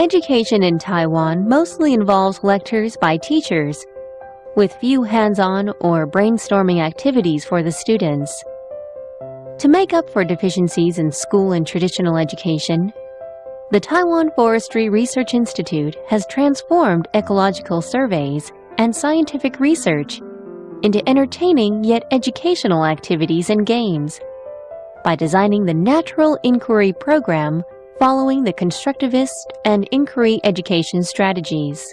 Education in Taiwan mostly involves lectures by teachers, with few hands-on or brainstorming activities for the students. To make up for deficiencies in school and traditional education, the Taiwan Forestry Research Institute has transformed ecological surveys and scientific research into entertaining yet educational activities and games by designing the Natural Inquiry Program following the constructivist and inquiry education strategies.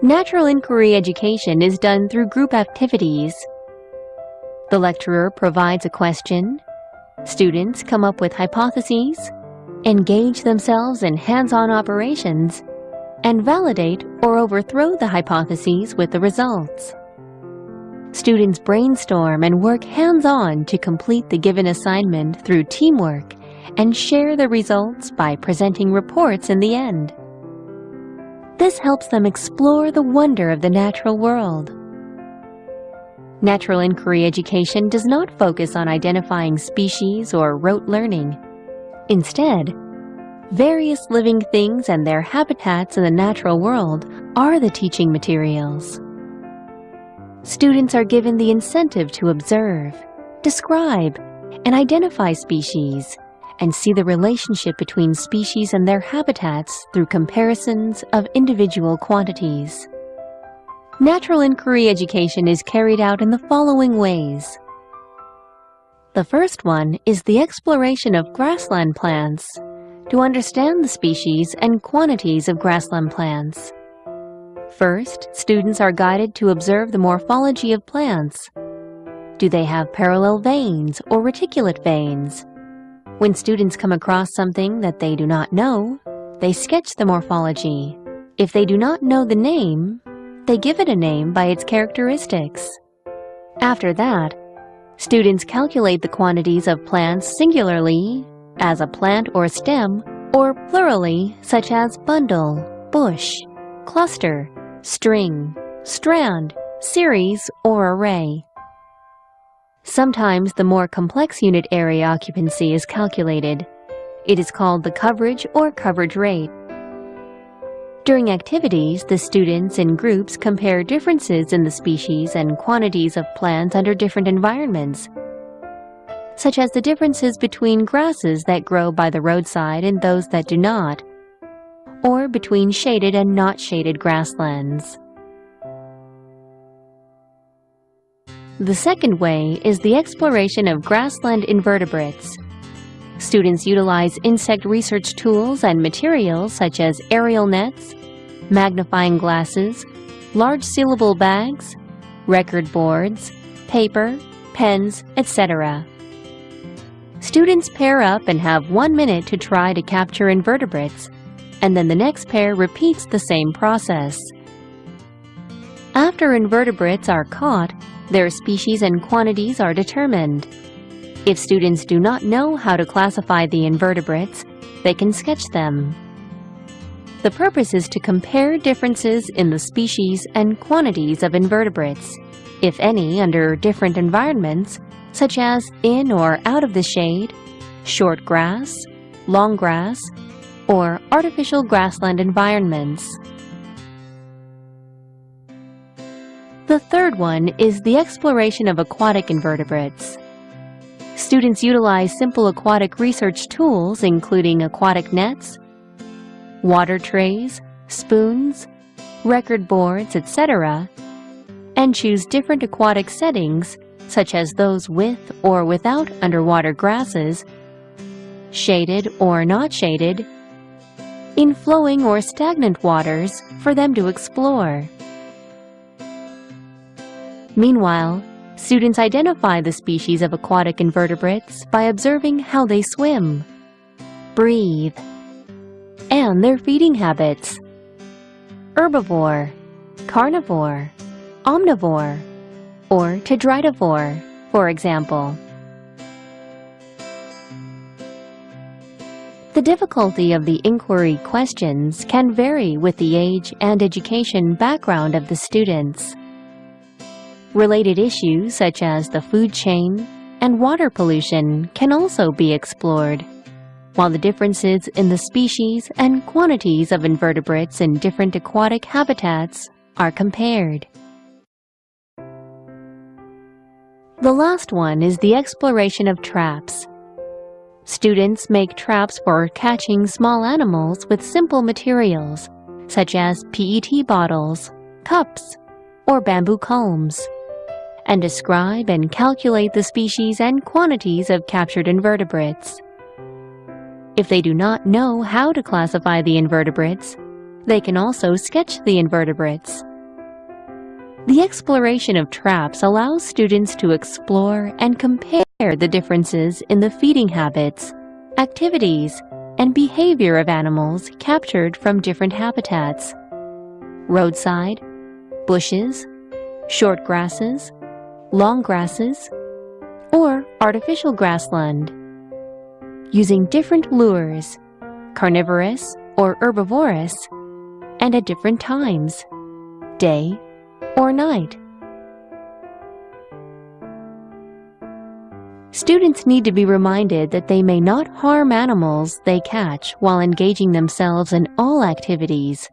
Natural inquiry education is done through group activities. The lecturer provides a question, students come up with hypotheses, engage themselves in hands-on operations, and validate or overthrow the hypotheses with the results. Students brainstorm and work hands-on to complete the given assignment through teamwork and share the results by presenting reports in the end. This helps them explore the wonder of the natural world. Natural inquiry education does not focus on identifying species or rote learning. Instead, various living things and their habitats in the natural world are the teaching materials. Students are given the incentive to observe, describe, and identify species, and see the relationship between species and their habitats through comparisons of individual quantities. Natural inquiry education is carried out in the following ways. The first one is the exploration of grassland plants to understand the species and quantities of grassland plants. First, students are guided to observe the morphology of plants. Do they have parallel veins or reticulate veins? When students come across something that they do not know, they sketch the morphology. If they do not know the name, they give it a name by its characteristics. After that, students calculate the quantities of plants singularly, as a plant or stem, or plurally, such as bundle, bush, cluster, string, strand, series, or array. Sometimes the more complex unit area occupancy is calculated. It is called the coverage or coverage rate. During activities, the students in groups compare differences in the species and quantities of plants under different environments, such as the differences between grasses that grow by the roadside and those that do not, or between shaded and not shaded grasslands. The second way is the exploration of grassland invertebrates. Students utilize insect research tools and materials such as aerial nets, magnifying glasses, large sealable bags, record boards, paper, pens, etc. Students pair up and have 1 minute to try to capture invertebrates, and then the next pair repeats the same process. After invertebrates are caught, their species and quantities are determined. If students do not know how to classify the invertebrates, they can sketch them. The purpose is to compare differences in the species and quantities of invertebrates, if any, under different environments, such as in or out of the shade, short grass, long grass, or artificial grassland environments. The third one is the exploration of aquatic invertebrates. Students utilize simple aquatic research tools including aquatic nets, water trays, spoons, record boards, etc., and choose different aquatic settings such as those with or without underwater grasses, shaded or not shaded, in flowing or stagnant waters for them to explore. Meanwhile, students identify the species of aquatic invertebrates by observing how they swim, breathe, and their feeding habits: herbivore, carnivore, omnivore, or tetraidivore, for example. The difficulty of the inquiry questions can vary with the age and education background of the students. Related issues such as the food chain and water pollution can also be explored. while the differences in the species and quantities of invertebrates in different aquatic habitats are compared. The last one is the exploration of traps. Students make traps for catching small animals with simple materials, such as PET bottles, cups, or bamboo culms, and describe and calculate the species and quantities of captured invertebrates. If they do not know how to classify the invertebrates, they can also sketch the invertebrates. The exploration of traps allows students to explore and compare the differences in the feeding habits, activities, and behavior of animals captured from different habitats: roadside, bushes, short grasses, long grasses, or artificial grassland. Using different lures, carnivorous or herbivorous, and at different times, day or night. Students need to be reminded that they may not harm animals they catch while engaging themselves in all activities,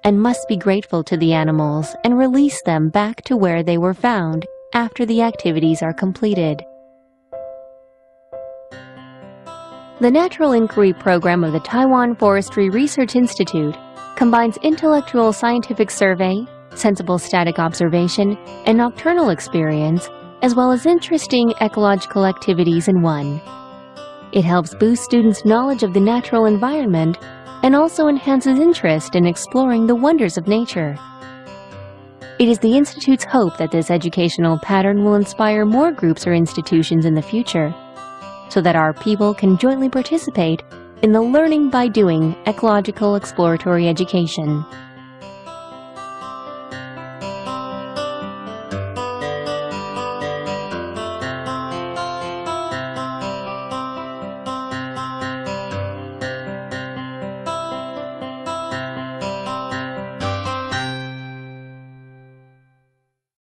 and must be grateful to the animals and release them back to where they were found after the activities are completed. The Natural Inquiry Program of the Taiwan Forestry Research Institute combines intellectual scientific survey, sensible static observation, and nocturnal experience, as well as interesting ecological activities in one. It helps boost students' knowledge of the natural environment and also enhances interest in exploring the wonders of nature. It is the Institute's hope that this educational pattern will inspire more groups or institutions in the future, so that our people can jointly participate in the learning by doing ecological exploratory education.